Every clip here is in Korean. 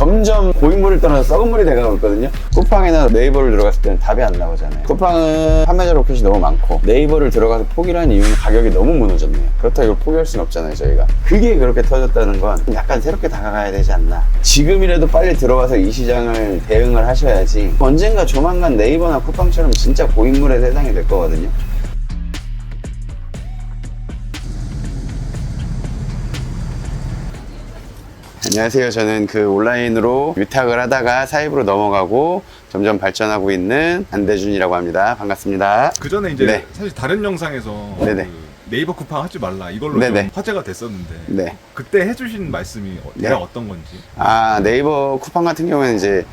점점 고인물을 떠나서 썩은 물이 돼가고 있거든요. 쿠팡이나 네이버를 들어갔을 때는 답이 안 나오잖아요. 쿠팡은 판매자 로켓이 너무 많고 네이버를 들어가서 포기를 한 이유는 가격이 너무 무너졌네요. 그렇다고 이걸 포기할 수는 없잖아요, 저희가. 그게 그렇게 터졌다는 건 약간 새롭게 다가가야 되지 않나. 지금이라도 빨리 들어와서 이 시장을 대응을 하셔야지 언젠가 조만간 네이버나 쿠팡처럼 진짜 고인물의 세상이 될 거거든요. 안녕하세요. 저는 그 온라인으로 위탁을 하다가 사입으로 넘어가고 점점 발전하고 있는 안대준이라고 합니다. 반갑습니다. 그 전에 이제 네. 사실 다른 영상에서 네네. 그 네이버 쿠팡 하지 말라 이걸로 네네. 좀 화제가 됐었는데 네. 그때 해주신 말씀이 네. 대략 어떤 건지. 네이버 쿠팡 같은 경우에는 이제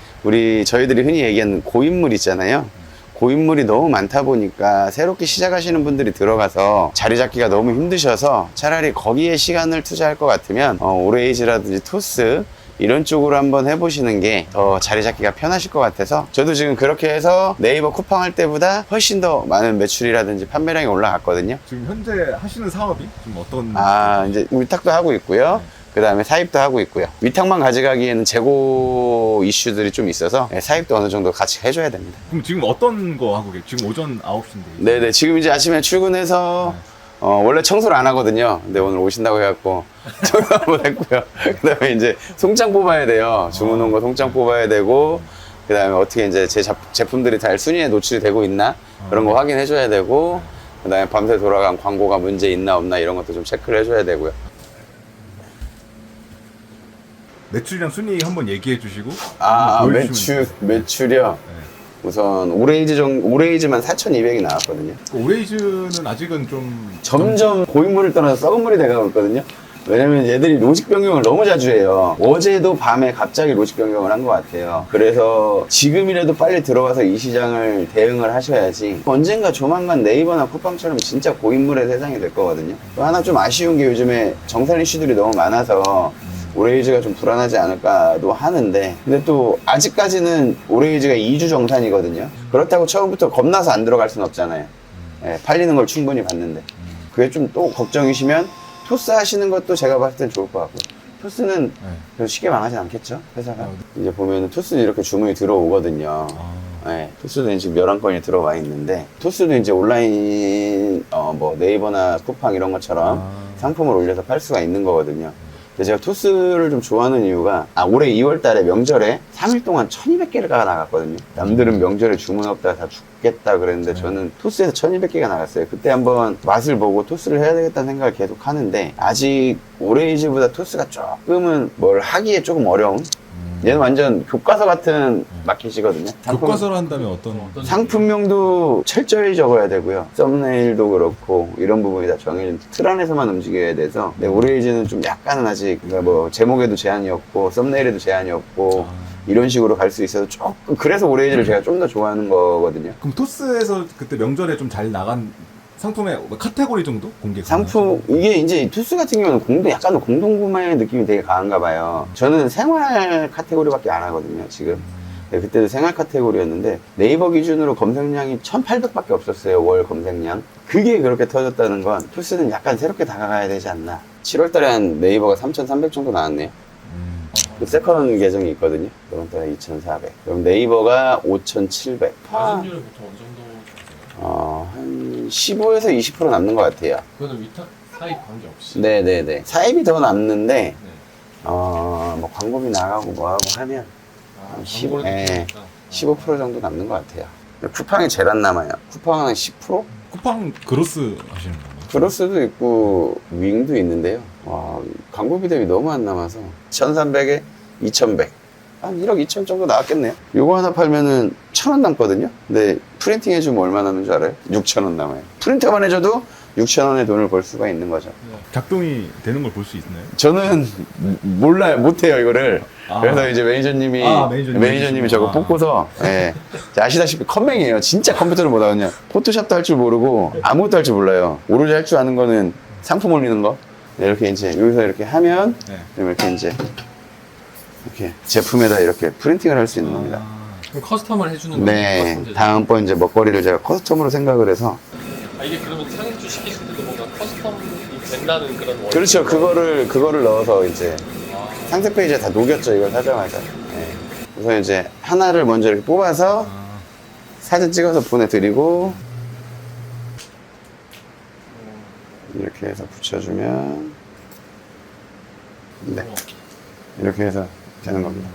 저희들이 흔히 얘기하는 고인물 있잖아요. 고인물이 너무 많다 보니까 새롭게 시작하시는 분들이 들어가서 자리 잡기가 너무 힘드셔서 차라리 거기에 시간을 투자할 것 같으면 오레이즈라든지 토스 이런 쪽으로 한번 해보시는 게 더 자리 잡기가 편하실 것 같아서 저도 지금 그렇게 해서 네이버 쿠팡 할 때보다 훨씬 더 많은 매출이라든지 판매량이 올라갔거든요. 지금 현재 하시는 사업이 좀 어떤? 이제 위탁도 하고 있고요. 그 다음에 사입도 하고 있고요. 위탁만 가져가기에는 재고 이슈들이 좀 있어서 사입도 어느 정도 같이 해줘야 됩니다. 그럼 지금 어떤 거 하고 계세요? 지금 오전 9시인데. 네네. 지금 이제 아침에 출근해서 원래 청소를 안 하거든요. 근데 오늘 오신다고 해갖고 청소 한번 했고요. 그 다음에 이제 송장 뽑아야 돼요. 주문 온 거 송장 뽑아야 되고, 그 다음에 어떻게 이제 제 제품들이 잘 순위에 노출이 되고 있나? 그런 거 확인해줘야 되고, 그 다음에 밤새 돌아간 광고가 문제 있나 없나 이런 것도 좀 체크를 해줘야 되고요. 매출이랑 순위 한번 얘기해 주시고. 매출이요? 네. 우선 오레이즈만 4,200이 나왔거든요. 오레이즈는 아직은 좀 점점 고인물을 떠나서 썩은 물이 돼가고 있거든요. 왜냐면 얘들이 로직 변경을 너무 자주 해요. 어제도 밤에 갑자기 로직 변경을 한 것 같아요. 그래서 지금이라도 빨리 들어와서 이 시장을 대응을 하셔야지 언젠가 조만간 네이버나 쿠팡처럼 진짜 고인물의 세상이 될 거거든요. 또 하나 좀 아쉬운 게 요즘에 정산 이슈들이 너무 많아서 오레이즈가 좀 불안하지 않을까도 하는데, 근데 또 아직까지는 오레이즈가 2주 정산이거든요. 그렇다고 처음부터 겁나서 안 들어갈 순 없잖아요. 팔리는 걸 충분히 봤는데. 그게 좀 또 걱정이시면 토스 하시는 것도 제가 봤을 땐 좋을 것 같고요. 토스는 그래도 쉽게 망하진 않겠죠, 회사가. 이제 보면은 토스는 이렇게 주문이 들어오거든요. 토스도 지금 11건이 들어와 있는데, 토스도 이제 온라인 네이버나 쿠팡 이런 것처럼 상품을 올려서 팔 수가 있는 거거든요. 제가 토스를 좀 좋아하는 이유가 올해 2월 달에 명절에 3일 동안 1200개가 나갔거든요. 남들은 명절에 주문 없다가 다 죽겠다 그랬는데 저는 토스에서 1200개가 나갔어요. 그때 한번 맛을 보고 토스를 해야 되겠다는 생각을 계속 하는데, 아직 오레이즈보다 토스가 조금은 뭘 하기에 조금 어려운, 얘는 완전 교과서 같은 마켓이거든요. 교과서를 한다면 어떤 상품명도 철저히 적어야 되고요. 썸네일도 그렇고 이런 부분이 다 정해진 틀 안에서만 움직여야 돼서, 오레이즈는 좀 약간은 아직 뭐 제목에도 제한이 없고 썸네일에도 제한이 없고 이런 식으로 갈 수 있어서 조금, 그래서 오레이즈를 제가 좀 더 좋아하는 거거든요. 그럼 토스에서 그때 명절에 좀 잘 나간 상품의 카테고리 정도 공개? 이게 이제 토스 같은 경우는 약간 공동구매 느낌이 되게 강한가 봐요. 저는 생활 카테고리밖에 안 하거든요, 지금. 그때도 생활 카테고리였는데 네이버 기준으로 검색량이 1,800밖에 없었어요, 월 검색량. 그게 그렇게 터졌다는 건 토스는 약간 새롭게 다가가야 되지 않나. 7월 달에 한 네이버가 3,300 정도 나왔네요. 세컨 계정이 있거든요. 이번 달에 2,400. 그럼 네이버가 5,700. 마진율은 보통 어느 정도 주세요? 한 15에서 20% 남는 것 같아요. 그거는 위탁 사입 관계없이? 네네네. 사입이 더 남는데, 네. 뭐 광고비 나가고 뭐하고 하면 15, 15% 정도 남는 것 같아요. 쿠팡이 제일 안 남아요. 쿠팡은 10%? 쿠팡 그로스 하시는 건가요? 그로스도 있고 윙도 있는데요. 광고비 대비 너무 안 남아서 1,300에 2,100. 한 1억 2천 정도 나왔겠네요. 요거 하나 팔면은 1,000원 남거든요. 근데 프린팅 해주면 얼마 남는 줄 알아요? 6,000원 남아요. 프린터만 해줘도 6,000원의 돈을 벌 수가 있는 거죠. 작동이 되는 걸 볼 수 있나요? 저는 몰라요. 못해요, 이거를. 그래서 이제 매니저님이 저거 뽑고서, 아시다시피 컴맹이에요. 진짜 컴퓨터를 못 하거든요. 포토샵도 할 줄 모르고 아무것도 할 줄 몰라요. 오로지 할 줄 아는 거는 상품 올리는 거. 이렇게 이제 여기서 이렇게 하면, 이렇게 이제 이렇게 제품에다 이렇게 프린팅을 할 수 있는 겁니다. 그럼 커스텀을 해주는 거예요? 네, 커스텀 제작? 다음번 이제 먹거리를 제가 커스텀으로 생각을 해서. 이게 그러면 상인주 시키실 때도 뭔가 커스텀이 된다는 그런 원리? 그렇죠. 그거를 넣어서 이제 상세 페이지에 다 녹였죠, 이걸 사자마자. 네. 그래서 이제 하나를 먼저 이렇게 뽑아서 사진 찍어서 보내드리고, 이렇게 해서 붙여주면, 네. 이렇게 해서 되는 겁니다.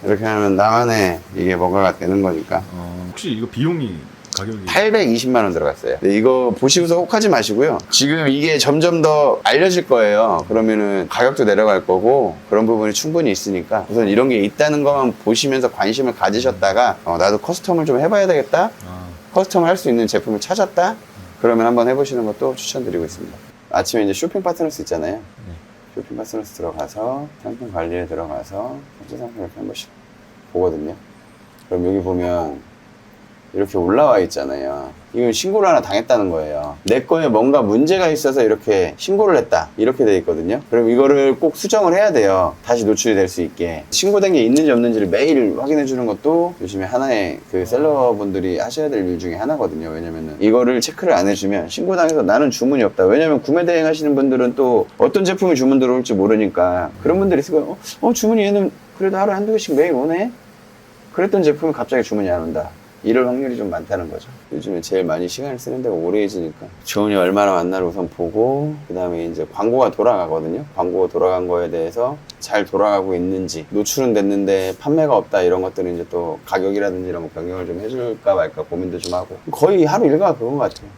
이렇게 하면 나만의 이게 뭔가가 되는 거니까. 혹시 이거 비용이 가격이 820만 원 들어갔어요. 네, 이거 보시고서 혹하지 마시고요. 지금 이게 점점 더 알려질 거예요. 그러면은 가격도 내려갈 거고 그런 부분이 충분히 있으니까 우선 이런 게 있다는 것만 보시면서 관심을 가지셨다가 나도 커스텀을 좀 해봐야 되겠다. 커스텀 할 수 있는 제품을 찾았다. 그러면 한번 해보시는 것도 추천드리고 있습니다. 아침에 이제 쇼핑 파트너스 있잖아요. 쇼핑 파트너스 들어가서 상품 관리에 들어가서 전체 상품 이렇게 한 번씩 보거든요. 그럼 여기 보면 이렇게 올라와 있잖아요. 이건 신고를 하나 당했다는 거예요. 내 거에 뭔가 문제가 있어서 이렇게 신고를 했다. 이렇게 돼 있거든요. 그럼 이거를 꼭 수정을 해야 돼요. 다시 노출이 될 수 있게. 신고된 게 있는지 없는지를 매일 확인해 주는 것도 요즘에 하나의 그 셀러분들이 하셔야 될 일 중에 하나거든요. 왜냐면은 이거를 체크를 안 해주면 신고당해서 나는 주문이 없다. 왜냐면 구매 대행 하시는 분들은 또 어떤 제품이 주문 들어올지 모르니까 그런 분들이 있을 거예요. 주문이 얘는 그래도 하루에 한두 개씩 매일 오네? 그랬던 제품이 갑자기 주문이 안 온다. 이럴 확률이 좀 많다는 거죠. 요즘에 제일 많이 시간을 쓰는 데가 오래해지니까 주문이 얼마나 왔나를 우선 보고 그 다음에 이제 광고가 돌아가거든요. 광고가 돌아간 거에 대해서 잘 돌아가고 있는지, 노출은 됐는데 판매가 없다 이런 것들은 이제 또 가격이라든지 이런 거 변경을 좀 해줄까 말까 고민도 좀 하고 거의 하루 일과가 그건 것 같아요.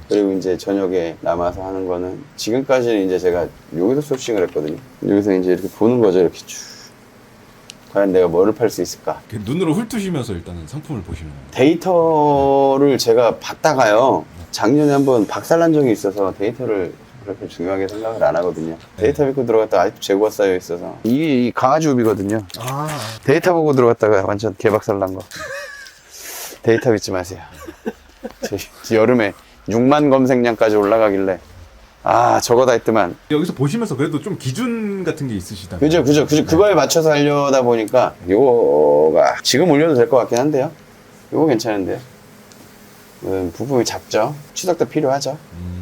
그리고 이제 저녁에 남아서 하는 거는 지금까지는 이제 제가 여기서 소싱을 했거든요. 여기서 이제 이렇게 보는 거죠. 이렇게 쭉. 과연 내가 뭐를 팔 수 있을까? 눈으로 훑으시면서 일단은 상품을 보시는 거예요. 데이터를 제가 봤다가요. 작년에 한번 박살난 적이 있어서 데이터를 그렇게 중요하게 생각을 안 하거든요. 데이터 믿고 들어갔다가 아직도 재고가 쌓여 있어서 이게 이 강아지 우비거든요. 데이터 보고 들어갔다가 완전 개박살난 거. 데이터 믿지 마세요. 여름에 6만 검색량까지 올라가길래 저거 다 했더만. 여기서 보시면서 그래도 좀 기준 같은 게 있으시다. 그죠. 그거에 맞춰서 하려다 보니까 요거가 지금 올려도 될 것 같긴 한데요. 요거 괜찮은데요. 부품이 작죠. 추적도 필요하죠.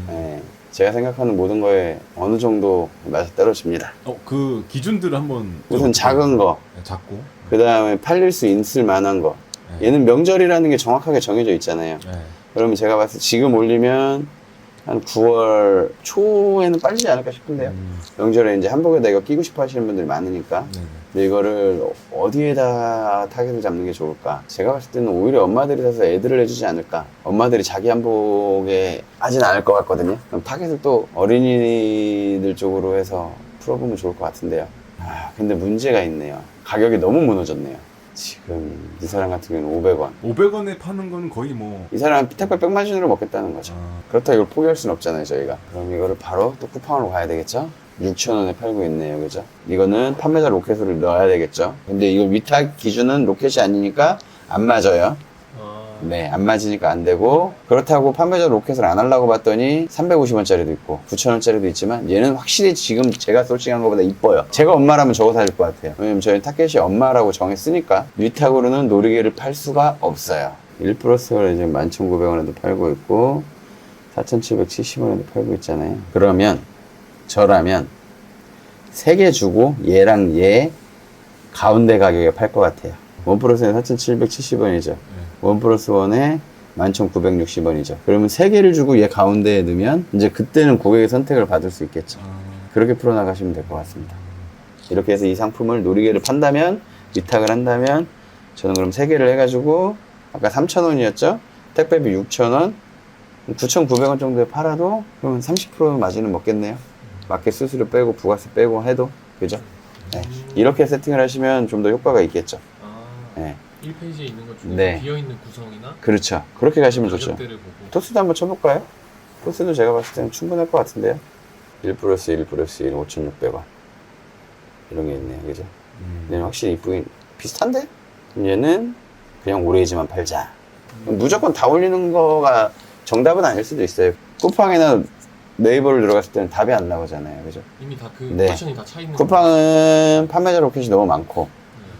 네, 제가 생각하는 모든 거에 어느 정도 맛이 떨어집니다. 그 기준들을 한번 우선 작은 거, 작고 그 다음에 팔릴 수 있을 만한 거. 얘는 명절이라는 게 정확하게 정해져 있잖아요. 그러면 제가 봤을 때 지금 올리면 한 9월 초에는 빠지지 않을까 싶은데요. 명절에 이제 한복에다 이거 끼고 싶어 하시는 분들이 많으니까. 근데 이거를 어디에다 타겟을 잡는 게 좋을까? 제가 봤을 때는 오히려 엄마들이 사서 애들을 해주지 않을까? 엄마들이 자기 한복에 하진 않을 것 같거든요. 그럼 타겟을 또 어린이들 쪽으로 해서 풀어보면 좋을 것 같은데요. 근데 문제가 있네요. 가격이 너무 무너졌네요. 지금 이 사람 같은 경우는 500원. 500원에 파는 건 거의 뭐 이 사람은 택배 백마진으로 먹겠다는 거죠. 그렇다고 이걸 포기할 수는 없잖아요, 저희가. 그럼 이거를 바로 또 쿠팡으로 가야 되겠죠? 6,000원에 팔고 있네요, 그죠? 이거는 판매자 로켓을 넣어야 되겠죠? 근데 이거 위탁 기준은 로켓이 아니니까 안 맞아요. 네, 안 맞으니까 안 되고, 그렇다고 판매자 로켓을 안 하려고 봤더니 350원짜리도 있고 9,000원짜리도 있지만 얘는 확실히 지금 제가 솔직한 것보다 이뻐요. 제가 엄마라면 저거 사줄 것 같아요. 왜냐면 저희는 타겟이 엄마라고 정했으니까 위탁으로는 놀이개를 팔 수가 없어요. 1+를 이제 11,900원에도 팔고 있고 4,770원에도 팔고 있잖아요. 그러면 저라면 3개 주고 얘랑 얘 가운데 가격에 팔 것 같아요. 1+는 4,770원이죠. 1+1에 11,960원이죠. 그러면 3개를 주고 얘 가운데에 넣으면 이제 그때는 고객의 선택을 받을 수 있겠죠. 그렇게 풀어나가시면 될 것 같습니다. 이렇게 해서 이 상품을 놀이개를 판다면, 위탁을 한다면 저는 그럼 3개를 해가지고 아까 3,000원이었죠? 택배비 6,000원, 9,900원 정도에 팔아도 그러면 30% 마진은 먹겠네요. 마켓 수수료 빼고 부가세 빼고 해도, 그죠? 네. 이렇게 세팅을 하시면 좀 더 효과가 있겠죠. 네. 1페이지에 있는 것 중에 네. 비어있는 구성이나 그렇죠. 그렇게 가시면 좋죠. 가격대를 보고 토스도 한번 쳐볼까요? 토스도 제가 봤을 때는 충분할 것 같은데요. 1+1+1 5,600원 이런 게 있네요, 그죠? 얘는 확실히 이쁘긴 비슷한데? 얘는 그냥 오레이지만 팔자. 무조건 다 올리는 거가 정답은 아닐 수도 있어요. 쿠팡이나 네이버를 들어갔을 때는 답이 안 나오잖아요, 그죠? 이미 다 그 네. 옵션이 다 차 있는 쿠팡은 판매자 로켓이 너무 많고,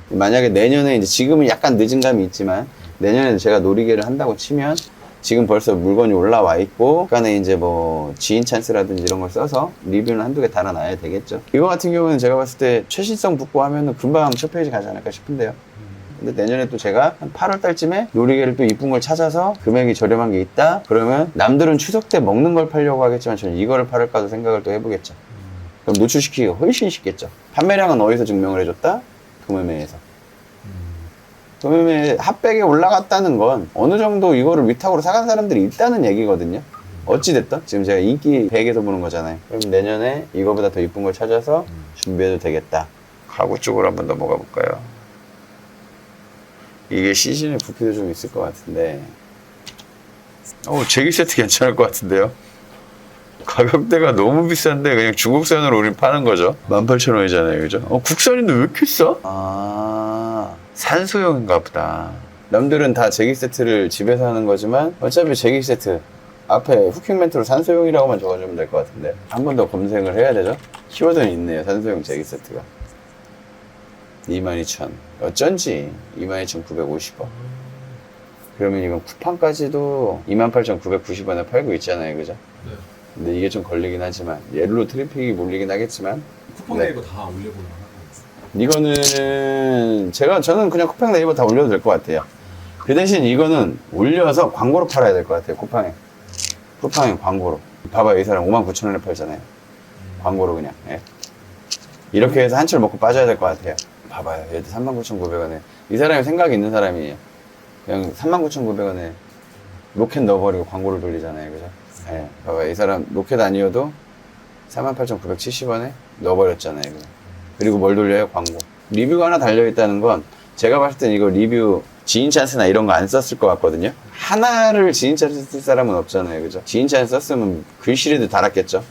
만약에 내년에 이제 지금은 약간 늦은 감이 있지만 내년에 제가 놀이개를 한다고 치면 지금 벌써 물건이 올라와 있고, 약간의 이제 뭐 지인 찬스라든지 이런 걸 써서 리뷰는 한두 개 달아놔야 되겠죠. 이거 같은 경우는 제가 봤을 때 최신성 붙고 하면은 금방 첫 페이지 가지 않을까 싶은데요. 근데 내년에 또 제가 한 8월 달쯤에 놀이개를 또 이쁜 걸 찾아서 금액이 저렴한 게 있다? 그러면 남들은 추석 때 먹는 걸 팔려고 하겠지만 저는 이거를 팔을까도 생각을 또 해보겠죠. 그럼 노출시키기가 훨씬 쉽겠죠. 판매량은 어디서 증명을 해줬다? 도매매에서. 도매매 핫백에 올라갔다는 건 어느 정도 이거를 위탁으로 사간 사람들이 있다는 얘기거든요. 어찌됐든 지금 제가 인기 100에서 보는 거잖아요. 그럼 내년에 이거보다 더 이쁜 걸 찾아서 준비해도 되겠다. 가구 쪽으로 한번 넘어가 볼까요? 이게 시즌에 부피도 좀 있을 것 같은데 제기 세트 괜찮을 것 같은데요? 가격대가 너무 비싼데 그냥 중국산으로 우린 파는 거죠. 18,000원이잖아요, 그죠? 국산인데 왜 이렇게 싸? 산소용인가 보다. 남들은 다 제기 세트를 집에서 하는 거지만 어차피 제기 세트 앞에 후킹 멘트로 산소용이라고만 적어주면 될 것 같은데 한 번 더 검색을 해야 되죠? 키워드는 있네요, 산소용 제기 세트가. 22,000 어쩐지 22,950원. 그러면 이건 쿠팡까지도 28,990원에 팔고 있잖아요, 그죠? 네. 근데 이게 좀 걸리긴 하지만 얘로 트래픽이 몰리긴 하겠지만 쿠팡 네. 네이버 다 올려보려고 하고 이거는 저는 그냥 쿠팡 네이버 다 올려도 될 것 같아요. 그 대신 이거는 올려서 광고로 팔아야 될 것 같아요. 쿠팡에 광고로. 봐봐요, 이 사람 59,000원에 팔잖아요. 광고로 그냥. 예. 이렇게 해서 한철 먹고 빠져야 될 것 같아요. 봐봐요, 얘도 39,900원에 이 사람이 생각이 있는 사람이에요. 그냥 39,900원에 로켓 넣어버리고 광고를 돌리잖아요, 그죠? 예. 봐봐요, 이 사람 로켓 아니어도 38,970원에 넣어버렸잖아요, 그죠? 그리고 뭘 돌려요? 광고. 리뷰가 하나 달려있다는 건 제가 봤을 땐 이거 리뷰 지인 찬스나 이런 거 안 썼을 것 같거든요. 하나를 지인 찬스 쓸 사람은 없잖아요, 그죠? 지인 찬스 썼으면 글씨라도 달았겠죠.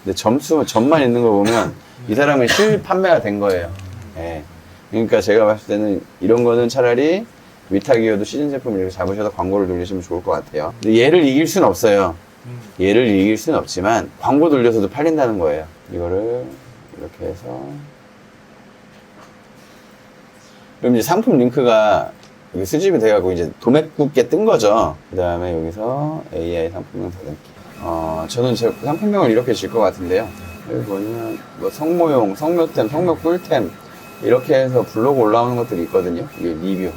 근데 점만 있는 거 보면 이 사람은 실판매가 된 거예요. 예. 그러니까 제가 봤을 때는 이런 거는 차라리 위탁이어도 시즌 제품 이렇게 잡으셔서 광고를 돌리시면 좋을 것 같아요. 근데 얘를 이길 수는 없어요. 얘를 이길 수는 없지만 광고 돌려서도 팔린다는 거예요. 이거를 이렇게 해서 그럼 이제 상품 링크가 이게 수집이 돼가고 이제 도매국에 뜬 거죠. 그 다음에 여기서 AI 상품명 다듬기. 저는 제 상품명을 이렇게 질 것 같은데요. 여기 보면 뭐 성모용, 성묘템, 성묘 꿀템 이렇게 해서 블로그 올라오는 것들이 있거든요. 이게 리뷰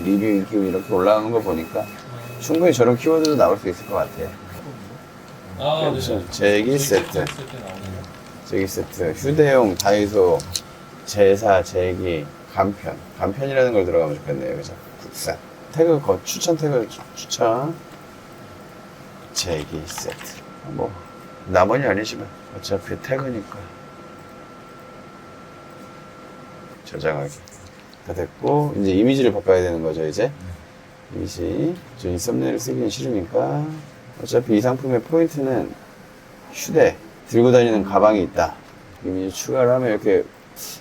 인기 이렇게 올라오는 거 보니까 충분히 저런 키워드도 나올 수 있을 것 같아요. 네. 제기 세트. 제기 세트. 휴대용 다이소 제사 제기 간편이라는 걸 들어가면 좋겠네요, 그죠? 국산 태그 추천 태그 추천 제기 세트. 뭐 남원이 아니지만 어차피 태그니까 저장하기 다 됐고 이제 이미지를 바꿔야 되는 거죠. 이제 이미지 이 썸네일을 쓰기는 싫으니까 어차피 이 상품의 포인트는 휴대 들고 다니는 가방이 있다. 이미지 추가를 하면 이렇게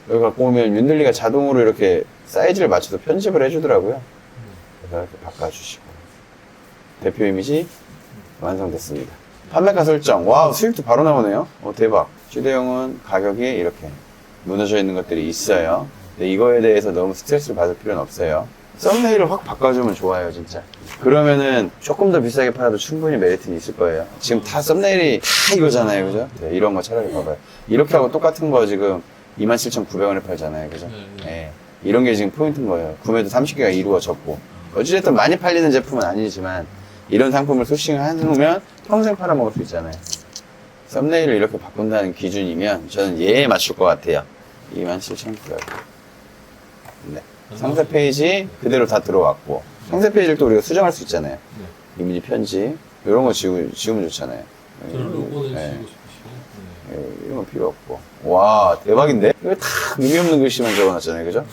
여기 갖고 오면 윤들리가 자동으로 이렇게 사이즈를 맞춰서 편집을 해주더라고요. 그래서 이렇게 바꿔주시고 대표 이미지 완성됐습니다. 판매가 설정. 와, 수익도 바로 나오네요. 대박. 휴대용은 가격이 이렇게 무너져 있는 것들이 있어요. 근데 이거에 대해서 너무 스트레스를 받을 필요는 없어요. 썸네일을 확 바꿔주면 좋아요, 진짜. 그러면은 조금 더 비싸게 팔아도 충분히 메리트는 있을 거예요. 지금 다 썸네일이 다 이거잖아요, 그죠? 네, 이런 거 차라리 봐봐요. 이렇게 하고 똑같은 거 지금 27,900원에 팔잖아요, 그죠? 네. 이런 게 지금 포인트인 거예요. 구매도 30개가 이루어졌고. 어찌됐든 많이 팔리는 제품은 아니지만 이런 상품을 소싱을 해놓으면 평생 팔아먹을 수 있잖아요. 썸네일을 이렇게 바꾼다는 기준이면 저는 얘에 맞출 것 같아요. 27,900원. 네. 상세 페이지 그대로 다 들어왔고 상세 페이지를 또 우리가 수정할 수 있잖아요. 이미지 편집 이런 거 지우면 좋잖아요. 저는 로고는 네. 지우고 싶으시고. 네, 이런 건 필요 없고. 와, 대박인데? 이거 다 의미 없는 글씨만 적어놨잖아요, 그죠?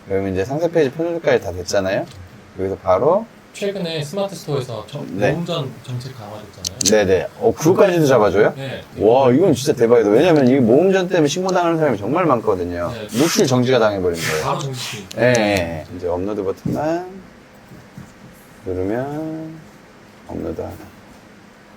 그러면 이제 상세 페이지 편집까지 다 됐잖아요. 여기서 바로 최근에 스마트 스토어에서 네. 모음전 정책 강화됐잖아요. 네네. 그거까지도 잡아줘요? 네. 와, 이건 진짜 대박이다. 왜냐면 이 모음전 때문에 신고당하는 사람이 정말 많거든요. 네. 노출 정지가 당해버린 거예요. 바로 정식. 예. 이제 업로드 버튼만 누르면 업로드 하나.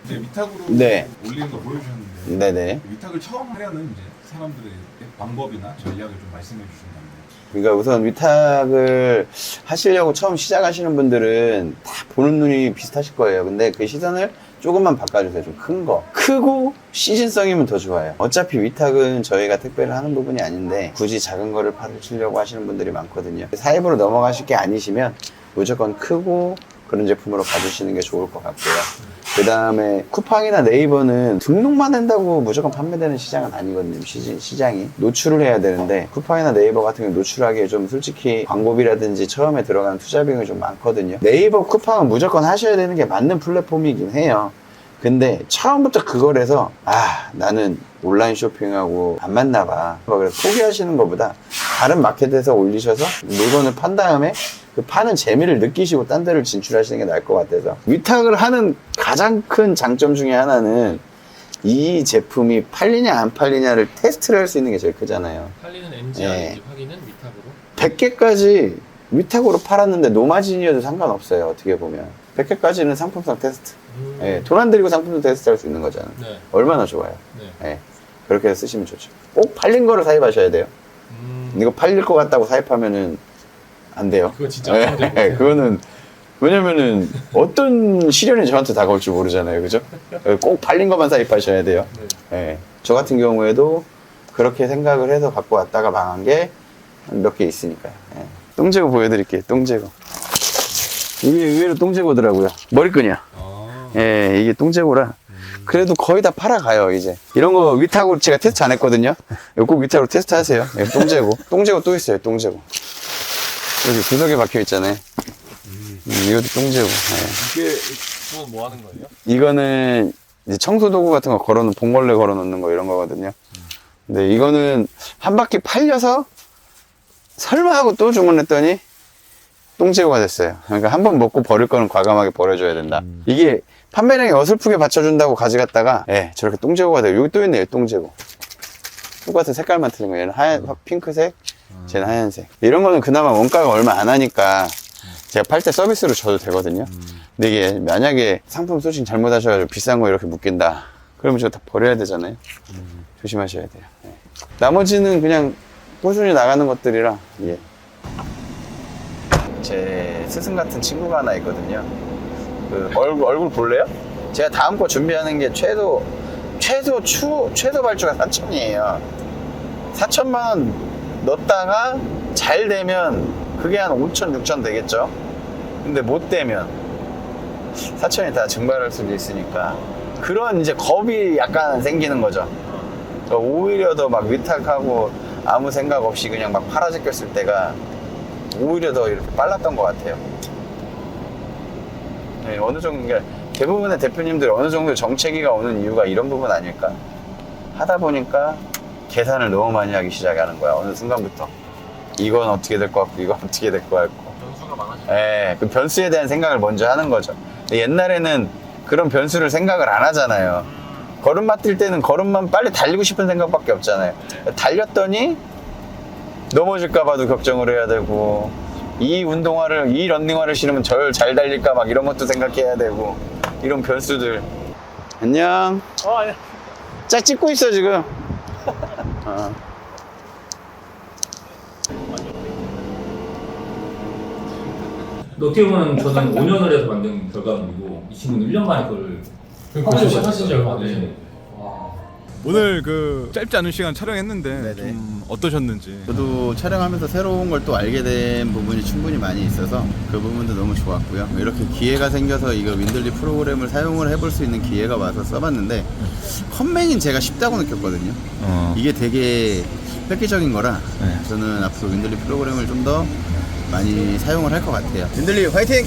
이제 위탁으로 네. 올리는 걸 보여주셨는데 네네. 위탁을 처음 하려는 이제 사람들의 방법이나 전략을 좀 말씀해 주신다면. 그러니까 우선 위탁을 하시려고 처음 시작하시는 분들은 다 보는 눈이 비슷하실 거예요. 근데 그 시선을 조금만 바꿔주세요. 좀 큰 거. 크고 시즌성이면 더 좋아요. 어차피 위탁은 저희가 택배를 하는 부분이 아닌데 굳이 작은 거를 파시려고 하시는 분들이 많거든요. 사입으로 넘어가실 게 아니시면 무조건 크고 그런 제품으로 가주시는 게 좋을 것 같고요. 그 다음에 쿠팡이나 네이버는 등록만 한다고 무조건 판매되는 시장은 아니거든요. 시장이 노출을 해야 되는데 쿠팡이나 네이버 같은 경우 노출하기에 좀 솔직히 광고비라든지 처음에 들어가는 투자 비용이 좀 많거든요. 네이버, 쿠팡은 무조건 하셔야 되는 게 맞는 플랫폼이긴 해요. 근데 처음부터 그걸 해서 나는 온라인 쇼핑하고 안 맞나 봐. 그래서 포기하시는 것보다 다른 마켓에서 올리셔서 물건을 판 다음에 그 파는 재미를 느끼시고 딴 데를 진출하시는 게 나을 것 같아서 위탁을 하는 가장 큰 장점 중에 하나는 이 제품이 팔리냐 안 팔리냐를 테스트를 할 수 있는 게 제일 크잖아요. 팔리는 MG 아닌지 확인은 위탁으로. 100개까지 위탁으로 팔았는데 노마진이어도 상관없어요. 어떻게 보면 100개까지는 상품성 테스트. 돈 안 들이고 상품성 테스트 할 수 있는 거잖아요. 네. 얼마나 좋아요. 네. 그렇게 해서 쓰시면 좋죠. 꼭 팔린 거를 사입하셔야 돼요. 이거 팔릴 것 같다고 사입하면은 안 돼요. 그거 진짜 안 돼요. 그거는 왜냐면은 어떤 시련이 저한테 다가올 줄 모르잖아요. 그죠? 꼭 팔린 것만 사입하셔야 돼요. 네. 저 같은 경우에도 그렇게 생각을 해서 갖고 왔다가 망한 게 몇 개 있으니까요. 똥제거 보여드릴게요. 똥제거. 이게 의외로 똥제거더라고요. 머리끈이야. 이게 똥제거라. 그래도 거의 다 팔아가요, 이제. 이런 거 위탁으로 제가 테스트 안 했거든요. 이거 꼭 위탁으로 테스트 하세요. 똥제거. 똥제거 또 있어요, 똥제거. 여기 구석에 박혀 있잖아요. 이것도 똥제거. 이게 그건 뭐 하는 거예요? 이거는 이제 청소도구 같은 거 봉걸레 걸어 놓는 거 이런 거거든요. 근데 이거는 한 바퀴 팔려서 설마 하고 또 주문했더니 똥제거가 됐어요. 그러니까 한 번 먹고 버릴 거는 과감하게 버려줘야 된다. 이게 판매량이 어설프게 받쳐준다고 가져갔다가 저렇게 똥제거가 돼요. 여기 또 있네요, 똥제거. 똑같은 색깔만 틀린 거예요. 얘는 하얀 핑크색, 쟤는 하얀색. 이런 거는 그나마 원가가 얼마 안 하니까 제가 팔 때 서비스로 줘도 되거든요. 근데 이게 만약에 상품 소싱 잘못하셔가지고 비싼 거 이렇게 묶인다. 그러면 저거 다 버려야 되잖아요. 조심하셔야 돼요. 나머지는 그냥 꾸준히 나가는 것들이라. 제 스승 같은 친구가 하나 있거든요. 그 얼굴 볼래요? 제가 다음 거 준비하는 게 최소 발주가 4천이에요. 4천만 원 넣었다가 잘 되면 그게 한 5천, 6천 되겠죠? 근데 못 되면 4천이 다 증발할 수도 있으니까 그런 이제 겁이 약간 생기는 거죠. 오히려 더 막 위탁하고 아무 생각 없이 그냥 막 팔아제꼈을 때가 오히려 더 이렇게 빨랐던 것 같아요. 어느 정도, 그러니까 대부분의 대표님들이 어느 정도 정체기가 오는 이유가 이런 부분 아닐까? 하다 보니까 계산을 너무 많이 하기 시작하는 거야. 어느 순간부터. 이건 어떻게 될 것 같고, 이건 어떻게 될 것 같고. 변수가 많아지죠. 그 변수에 대한 생각을 먼저 하는 거죠. 근데 옛날에는 그런 변수를 생각을 안 하잖아요. 걸음마 뛸 때는 걸음만 빨리 달리고 싶은 생각밖에 없잖아요. 달렸더니 넘어질까봐도 걱정을 해야 되고, 이 런닝화를 신으면 잘 달릴까 막 이런 것도 생각해야 되고, 이런 변수들. 안녕. 아니야. 짝 찍고 있어, 지금. 어떻게 보면 저는 5년을 해서 만든 결과물이고 이 친구는 1년 만에 그걸 하신 지 얼마 안 되시네. 네. 오늘 그 짧지 않은 시간 촬영했는데 네네. 좀 어떠셨는지. 저도 촬영하면서 새로운 걸 또 알게 된 부분이 충분히 많이 있어서 그 부분도 너무 좋았고요. 이렇게 기회가 생겨서 이거 윈들리 프로그램을 사용을 해볼 수 있는 기회가 와서 써봤는데 컴맹인 제가 쉽다고 느꼈거든요. 이게 되게 획기적인 거라 저는 앞으로 윈들리 프로그램을 좀 더 많이 사용을 할 것 같아요. 윈들리 화이팅!